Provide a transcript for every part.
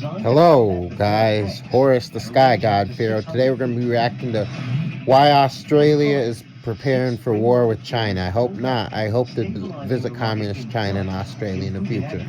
Hello, guys. Horus the Sky God Pharaoh. Today we're going to be reacting to why Australia is preparing for war with China. I hope not. I hope to visit communist China and Australia in the future.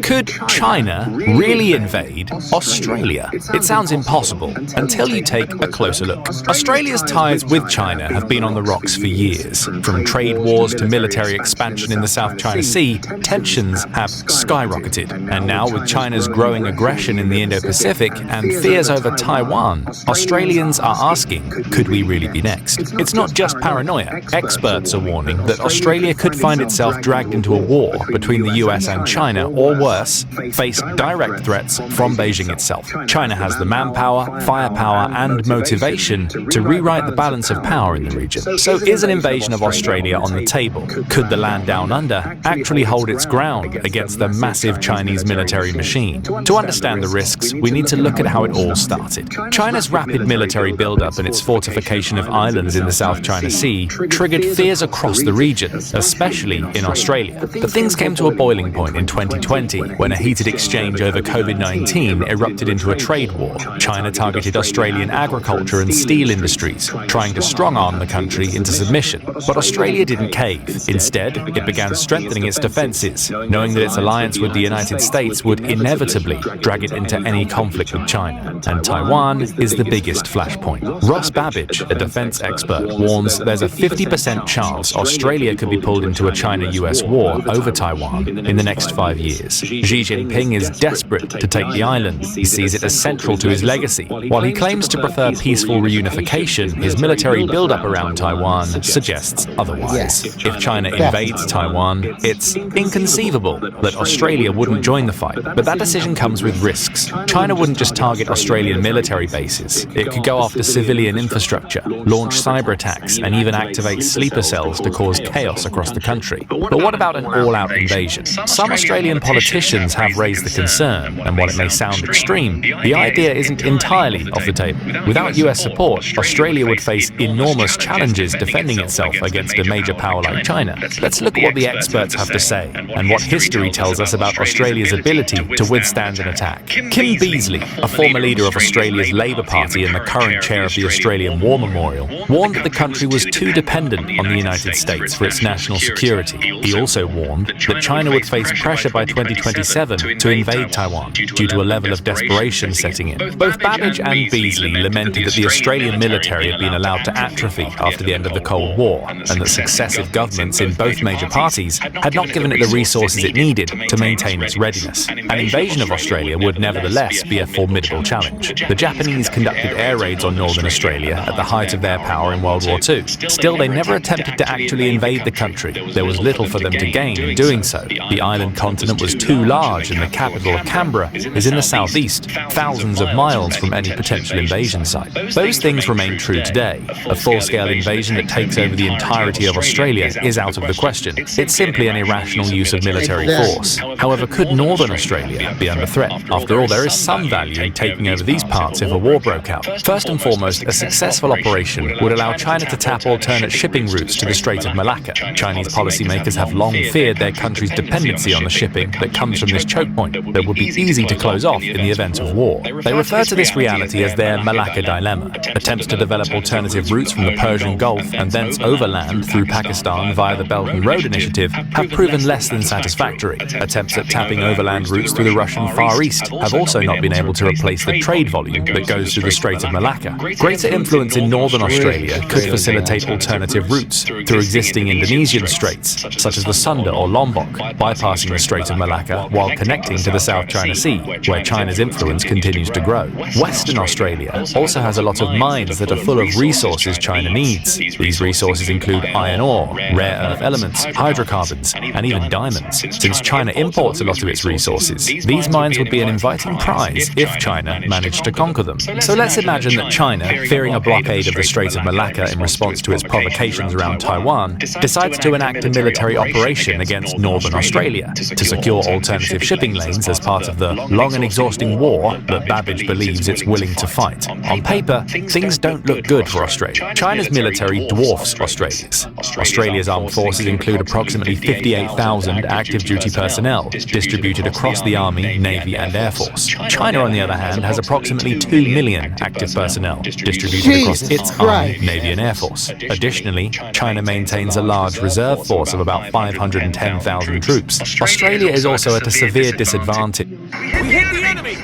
Could China really invade Australia? It sounds impossible until you take a closer look. Australia's ties with China have been on the rocks for years. From trade wars to military expansion in the South China Sea, tensions have skyrocketed. And now, with China's growing aggression in the Indo-Pacific and fears over Taiwan, Australians are asking, could we really be next? It's not just paranoia. Experts are warning that Australia could find itself dragged into a war between the US and China, or worse, face direct threats from Beijing itself. China has the manpower, firepower, and motivation to rewrite the balance of power in the region. So is an invasion of Australia on the table? Could the land down under actually hold its ground against the massive Chinese military machine? To understand the risks, we need to look at how it all started. China's rapid military buildup and its fortification of islands in the South China Sea triggered fears across the region, especially in Australia. But things came to a boiling point in 2020 when a heated exchange over COVID-19 erupted into a trade war. China targeted Australian agriculture and steel industries, trying to strong-arm the country into submission. But Australia didn't cave. Instead, it began strengthening its defences, knowing that its alliance with the United States would inevitably drag it into any conflict with China. And Taiwan is the biggest flashpoint. Ross Babbage, a defence expert, warns there's a 50% chance Australia could be pulled into a China-US war over Taiwan in the next 5 years. Xi Jinping is desperate to take the island. He sees it as central to his legacy. While he claims to prefer peaceful reunification, his military build-up around Taiwan suggests otherwise. If China invades Taiwan, it's inconceivable that Australia wouldn't join the fight. But that decision comes with risks. China wouldn't just target Australian military bases. It could go after civilian infrastructure, launch cyber attacks, and even activate sleeper cells to cause chaos across the country. But what about an all-out invasion? Some Australian politicians have raised the concern, and while it may sound extreme, the idea isn't entirely off the table. Without US support, Australia would face enormous challenges defending itself against a major power like China. Let's look at what the experts have to say, and what history tells us about Australia's ability to withstand an attack. Kim Beazley, a former leader of Australia's Labour Party and the current chair of the Australian War Memorial, warned that the country was too dependent on the United States for its national security. He also warned that China would face pressure by 2027 to invade Taiwan due to a level of desperation setting in. Both Babbage and Beazley lamented that the Australian military had been allowed to atrophy after the end of the Cold War, and that successive governments in both major parties had not given it the resources it needed to maintain its readiness. An invasion of Australia would nevertheless be a formidable challenge. The Japanese conducted air raids on northern Australia at the height of their power in World War II. Still, they never attempted to actually invade the country. There was little for them to gain in doing so. The island continent was too large, and the capital of Canberra is in the southeast, thousands of miles from any potential invasion site. Those things remain true today. A full-scale invasion that takes over the entirety of Australia is out of the question. It's simply an irrational use of military force. However, could northern Australia be under threat? After all, there is some value in taking over these parts if a war broke out. First and foremost, a successful operation would allow China to tap alternate shipping routes to the Strait of Malacca. Chinese policymakers have long feared their country's dependency on the shipping that comes from this choke point that would be easy to close off in the event of war. They refer to this reality as their Malacca dilemma. Attempts to develop alternative routes from the Persian Gulf and thence overland through Pakistan via the Belt and Road Initiative have proven less than satisfactory. Attempts at tapping overland routes through the Russian Far East have also not been able to replace the trade volume that goes through the Strait of Malacca. Greater influence in northern Australia could facilitate alternative routes through existing Indonesian straits, such as the Sunda or Lombok, bypassing the Strait of Malacca while connecting to the South China Sea, where China's influence continues to grow. Western Australia also has a lot of mines that are full of resources China needs. These resources include iron ore, rare earth elements, hydrocarbons, and even diamonds. Since China imports a lot of its resources, these mines would be an inviting prize if China managed to conquer them. So let's imagine that China, fearing a blockade of the Strait of Malacca in response response to its provocations around Taiwan, decides to enact a military operation against northern Australia to secure alternative shipping lanes as part of the long and exhausting war that Babbage believes it's willing to fight. On paper, things don't look good for Australia. China's military dwarfs Australia's. Australia's armed forces include approximately 58,000 active duty personnel distributed across the Army, Navy and Air Force. China, on the other hand, has approximately 2 million active personnel distributed across its Army, Navy and Air Force. Additionally, China maintains a large reserve force of about 510,000 troops. Australia is also at a severe disadvantage. We hit the enemy!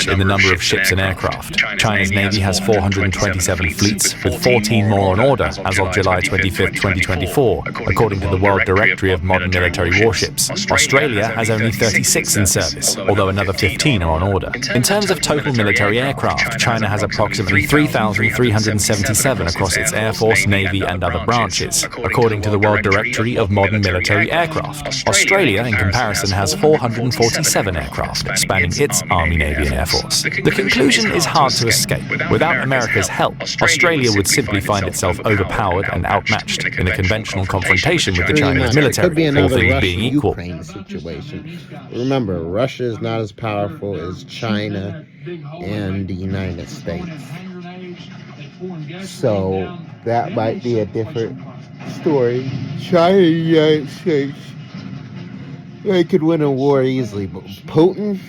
In the number of ships and aircraft. China's Navy has 427 fleets, with 14 more on order as of July 25, 2024, according to the World Directory of Modern Military Warships. Australia has only 36 in service, although another 15 are on order. In terms of total military aircraft, China has approximately 3,377 across its Air Force, Navy and other branches, according to the World Directory of Modern Military Aircraft. Australia, in comparison, has 447 aircraft, spanning its Army, Navy and Air Force. The conclusion is hard to escape. Without America's help, Australia would simply find itself overpowered and outmatched in a conventional confrontation with the Chinese military, all things being equal. Ukraine situation. Remember, Russia is not as powerful as China and the United States. So that might be a different story. China and the United States, they could win a war easily, but Putin,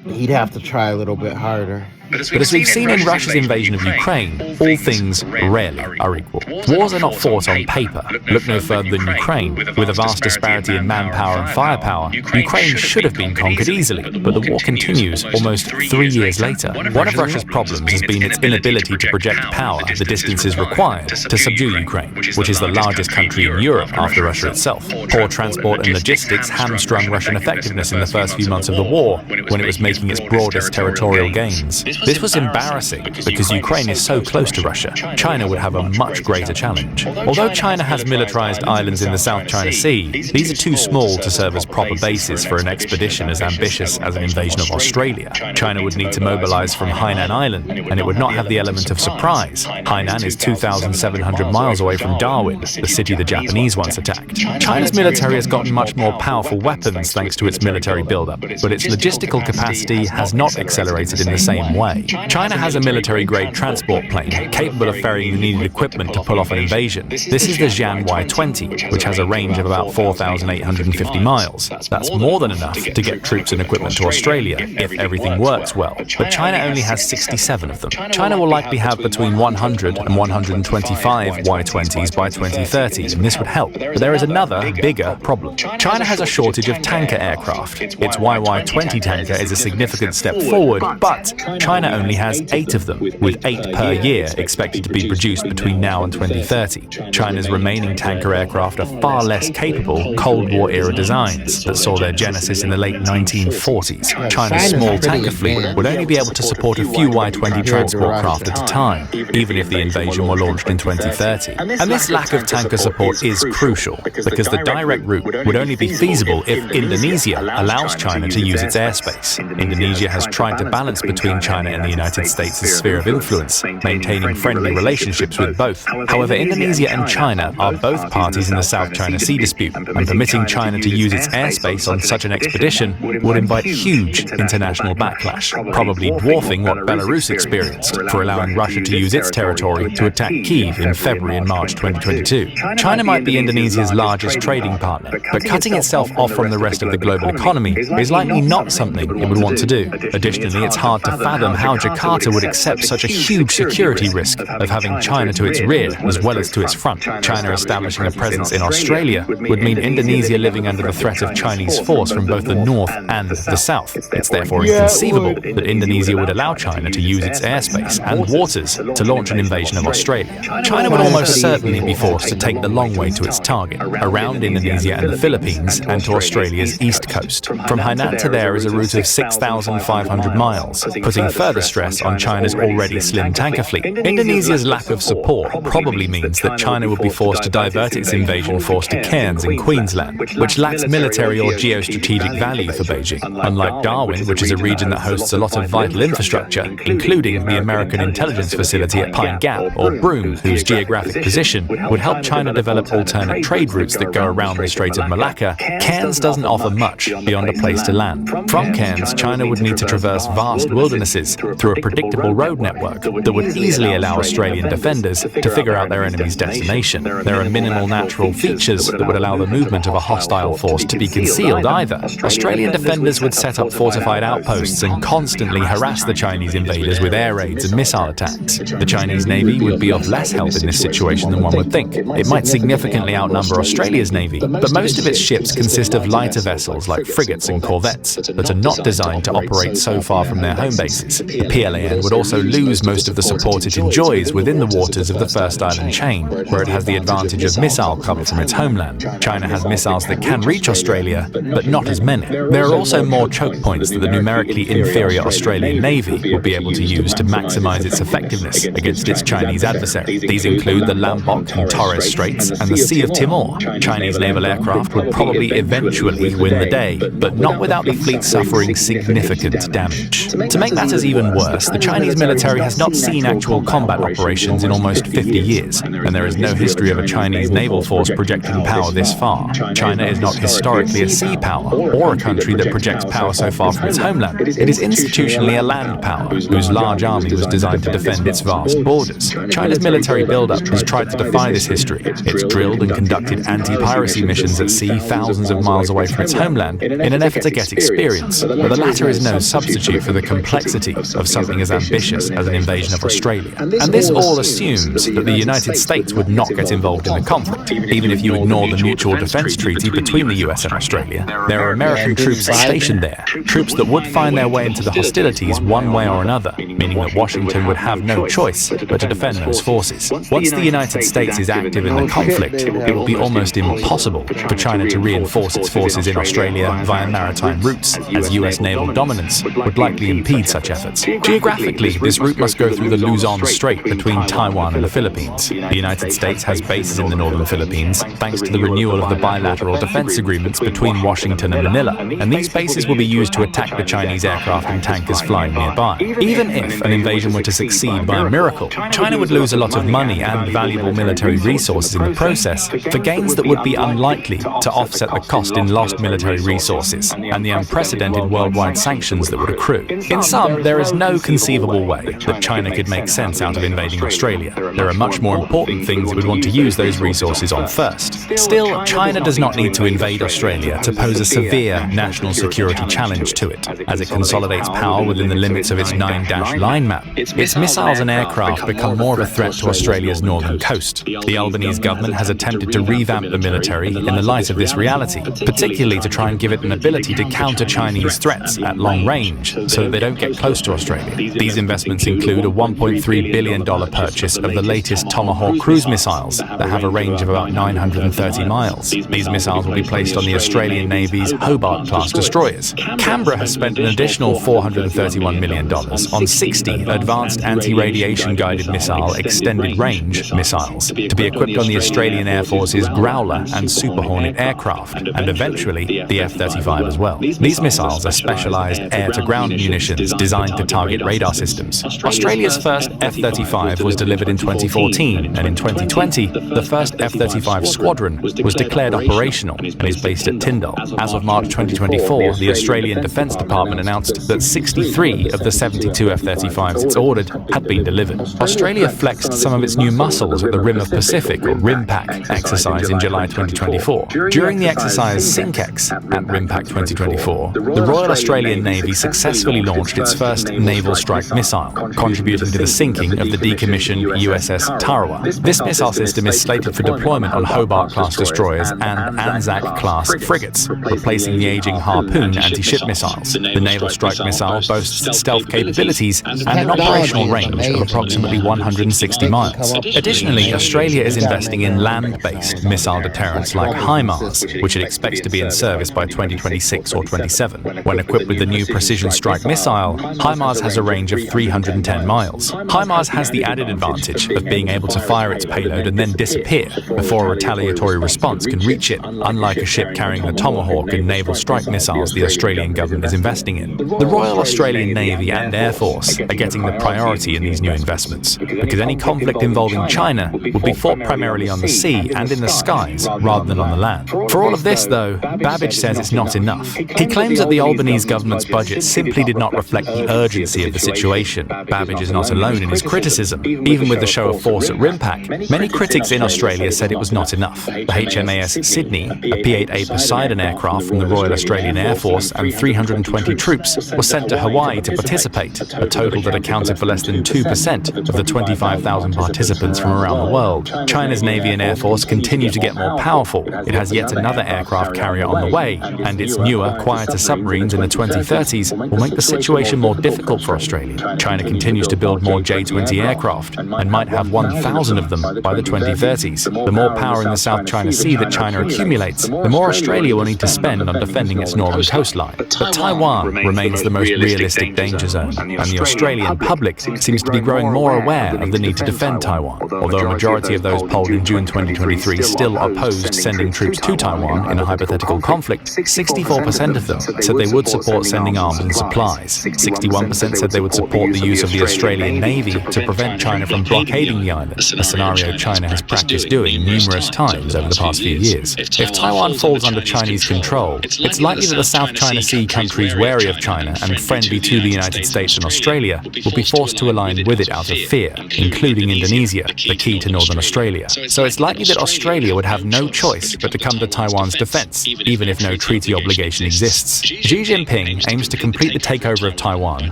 he'd have to try a little bit harder. But as we've seen in Russia's invasion of Ukraine, all things rarely are equal. Wars are not fought on paper. Look no further than Ukraine. With a vast disparity in manpower and firepower, Ukraine should have been conquered easily, but the war continues almost 3 years later. One of Russia's problems has been its inability to project power the distances required to subdue Ukraine, which is the largest country in Europe after Russia itself. Poor transport and logistics hamstrung Russian effectiveness in the first few months of the war, when it was making its broadest territorial gains. This was embarrassing because Ukraine is so close to Russia. China would have a much greater challenge. Although China has militarized islands in the South China Sea, these are too small to serve as proper bases for an expedition as ambitious as an invasion of Australia. China would need to mobilize from Hainan Island, and it would not have the element of surprise. Hainan is 2,700 miles away from Darwin, the city the Japanese once attacked. China's military has gotten much more powerful weapons thanks to its military buildup, but its logistical capacity has not accelerated in the same way. China has a military-grade transport plane capable of ferrying the needed equipment to pull off an invasion. This is the Zhan Y-20, which has a range of about 4,850 miles. That's more than enough to get troops and equipment to Australia, if everything works well. But China only has 67 of them. China will likely have between 100 and 125 Y-20s by 2030, and this would help. But there is another, bigger problem. China has a shortage of tanker aircraft. Its YY-20 tanker is a significant step forward, but China only has 8 of them, with 8 per year expected to be produced between now and 2030. China's remaining tanker aircraft are far less capable Cold War-era designs that saw their genesis in the late 1940s. China's small tanker fleet would only be able to support a few Y-20 transport craft at a time, even if the invasion were launched in 2030. And this lack of tanker support is crucial, because the direct route would only be feasible if Indonesia allows China to use its airspace. Indonesia has tried to balance between China and the United States' sphere of influence, maintaining friendly relationships with both. However, Indonesia and China are both parties in the South China Sea dispute, and permitting China to use its airspace on such an expedition would invite huge international backlash, probably dwarfing what Belarus experienced for allowing Russia to use its territory to attack Kyiv in February and March 2022. China might be Indonesia's largest trading partner, but cutting itself off from the rest of the global economy is likely not something it would want to do. Additionally, it's hard to fathom how Jakarta would accept such a huge security risk of having China to its rear as well as to its front. China establishing a presence in Australia would mean Indonesia living under the threat of Chinese force from both the north and the south. It's therefore inconceivable that Indonesia would allow China to use its airspace and waters to launch an invasion of Australia. China would almost certainly be forced to take the long way to its target, around Indonesia and the Philippines and to Australia's east coast. From Hainan to there is a route of 6,500 miles, putting further stress on China's already slim tanker fleet. Indonesia's lack of support probably means that China would be forced to divert its invasion force to Cairns in Queensland, which lacks military or geostrategic value for Beijing. Unlike Darwin, which is a region that hosts a lot of vital infrastructure, including the American intelligence facility at Pine Gap, or Broome, whose geographic position would help China develop alternate trade routes that go around the Strait of Malacca, Cairns doesn't offer much beyond a place to land. From Cairns, China would need to traverse vast wildernesses through a predictable road network that would easily allow Australian defenders to figure out their enemy's destination. There are minimal natural features that would allow the movement of a hostile force to be concealed either. Australian defenders would set up fortified outposts and constantly harass the Chinese invaders with air raids and missile attacks. The Chinese Navy would be of less help in this situation than one would think. It might significantly outnumber Australia's Navy, but most of its ships consist of lighter vessels like frigates and corvettes that are not designed to operate so far from their home bases. The PLAN would also lose most of the support it enjoys within the waters of the First Island chain, where it has the advantage of missile cover from its homeland. China has missiles that can reach Australia, but not as many. There are also more choke points that the numerically inferior Australian Navy would be able to use to maximize its effectiveness against its Chinese adversary. These include the Lombok and Torres Straits and the Sea of Timor. Chinese naval aircraft would probably eventually win the day, but not without the fleet suffering significant damage. To make matters even worse, the Chinese military has not seen actual combat operations in almost 50 years, and there is no history of a Chinese naval force projecting power this far. China is not historically a sea power, or a country that projects power so far from its homeland. It is institutionally a land power, whose large army was designed to defend its vast borders. China's military buildup has tried to defy this history. It's drilled and conducted anti-piracy missions at sea thousands of miles away from its homeland in an effort to get experience, but the latter is no substitute for the complexity of something as ambitious as an invasion of Australia. And this all assumes that the United States would not get involved in the conflict. Even if you ignore the Mutual Defense Treaty between the US and Australia, there are American troops stationed there, troops that would find their way into the hostilities one way or another, meaning that Washington would have no choice but to defend those forces. Once the United States is active in the conflict, it will be almost impossible for China to reinforce its forces in Australia via maritime routes, as US naval dominance would likely impede such efforts. Geographically, this route must go through the Luzon Strait between Taiwan and the Philippines. The United States has bases in the northern Philippines, thanks to the renewal of the bilateral defense agreements between Washington and Manila, and these bases will be used to attack the Chinese aircraft and tankers flying nearby. Even if an invasion were to succeed by a miracle, China would lose a lot of money and valuable military resources in the process for gains that would be unlikely to offset the cost in lost military resources and the unprecedented worldwide sanctions that would accrue. In sum, there is no conceivable way that China could make sense out of invading Australia. There are much more important things it would want to use those resources on first. Still, China does not need to invade Australia to pose a severe national security challenge to it, as it consolidates power within the limits of its 9-dash line map. Its missiles and aircraft become more of a threat to Australia's northern coast. The Albanese government has attempted to revamp the military in the light of this reality, particularly to try and give it an ability to counter Chinese threats at long range so that they don't get close to Australia. These investments include a $1.3 billion purchase of the latest Tomahawk cruise missiles that have a range of about 930 miles. These missiles will be placed on the Australian Navy's Hobart-class destroyers. Canberra has spent an additional $431 million on 60 advanced anti-radiation guided missile extended range missiles to be equipped on the Australian Air Force's Growler and Super Hornet aircraft, and eventually the F-35 as well. These missiles are specialised air-to-ground munitions designed to target radar systems. Australia's first F-35 was delivered in 2014, and in 2020, the first F-35 squadron was declared operational and is based at Tyndall. As of March 2024, the Australian Defence Department announced that 63 of the 72 F-35s it's ordered had been delivered. Australia flexed some of its new muscles at the Rim of Pacific, or RIMPAC, exercise in July 2024. During the exercise SYNCEX at RIMPAC 2024, the Royal Australian Navy successfully launched its first naval strike missile, contributing to the sinking of the decommissioned USS Tarawa. This missile system is slated for deployment on Hobart-class destroyers and Anzac-class frigates, replacing the aging Harpoon anti-ship missiles. The naval strike missile boasts stealth capabilities and an operational range of approximately 160 miles. Additionally, Australia is investing in land-based missile deterrents like HIMARS, which it expects to be in service by 2026 or 27. When equipped with the new precision strike missile, HIMARS has a range of 310 miles. HIMARS has the added advantage of being able to fire its payload and then disappear before a retaliatory response can reach it, unlike a ship carrying the Tomahawk and naval strike missiles the Australian government is investing in. The Royal Australian Navy and Air Force are getting the priority in these new investments, because any conflict involving China would be fought primarily on the sea and in the skies rather than on the land. For all of this, though, Babbage says it's not enough. He claims that the Albanese government's budget simply did not reflect the urgency of the situation. Babbage is not alone in his criticism. Even with the show of force at RIMPAC, many critics in Australia said it was not enough. The HMAS Sydney, a P-8A Poseidon aircraft from the Royal Australian Air Force, and 320 troops were sent to Hawaii to participate, a total that accounted for less than 2% of the 25,000 participants from around the world. China's Navy and Air Force continue to get more powerful. It has yet another aircraft carrier on the way, and its newer, quieter submarines in the 2030s will make the situation more difficult for Australia. China continues to build more J-20 aircraft and might have 1,000 of them by the 2030s. The more power in the South China Sea that China accumulates, the more Australia will need to spend on defending its northern coastline. But Taiwan remains the most realistic danger zone, and the Australian public seems to be growing more aware of the need to defend Taiwan. Although a majority of those polled in June 2023 still opposed sending troops to Taiwan in a hypothetical conflict, 64% of them said they would support sending arms and supplies. 61% said they would support the use of the Australian Navy to prevent China from blockading the island, a scenario China has practiced doing numerous times over the past few years. If Taiwan falls under Chinese control, it's likely that the South China Sea countries wary of China and friendly to the United States and Australia will be forced to align with it out of fear, including Indonesia, the key to northern Australia. So it's likely that Australia would have no choice but to come to Taiwan's defense, even if no treaty obligation exists. Xi Jinping aims to complete the takeover of Taiwan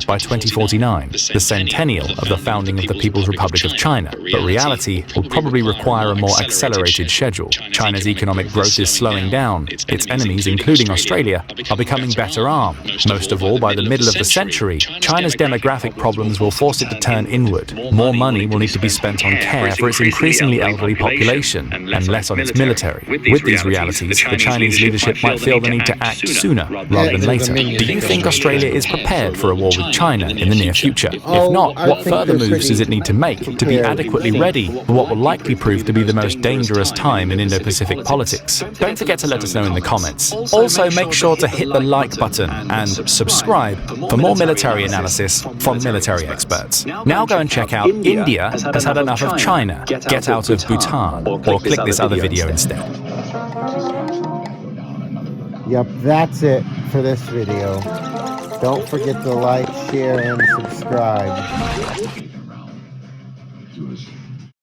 by 2049, the centennial of the founding of the People's Republic of China, but reality will probably require a more accelerated schedule. China's economic growth is slowing down. Its enemies, including Australia, are becoming better armed. Most of all, by the middle of the century, China's demographic problems will force it to turn inward. More money will need to be spent on care for its increasingly elderly population, and less on its military. With these realities, the Chinese leadership might feel the need to act sooner rather than later. Do you think Australia is prepared for a war with China in the near future? If not, what further moves does it need to make to be adequately ready for what will likely prove to be the most dangerous time in Indo-Pacific politics? Don't forget to let us know in the comments. Also, make sure to hit the like button and subscribe for more military analysis from military experts. Now go and check out India has had enough of China. Get out of Bhutan, or click this other video instead. Yep, that's it for this video. Don't forget to like, share, and subscribe.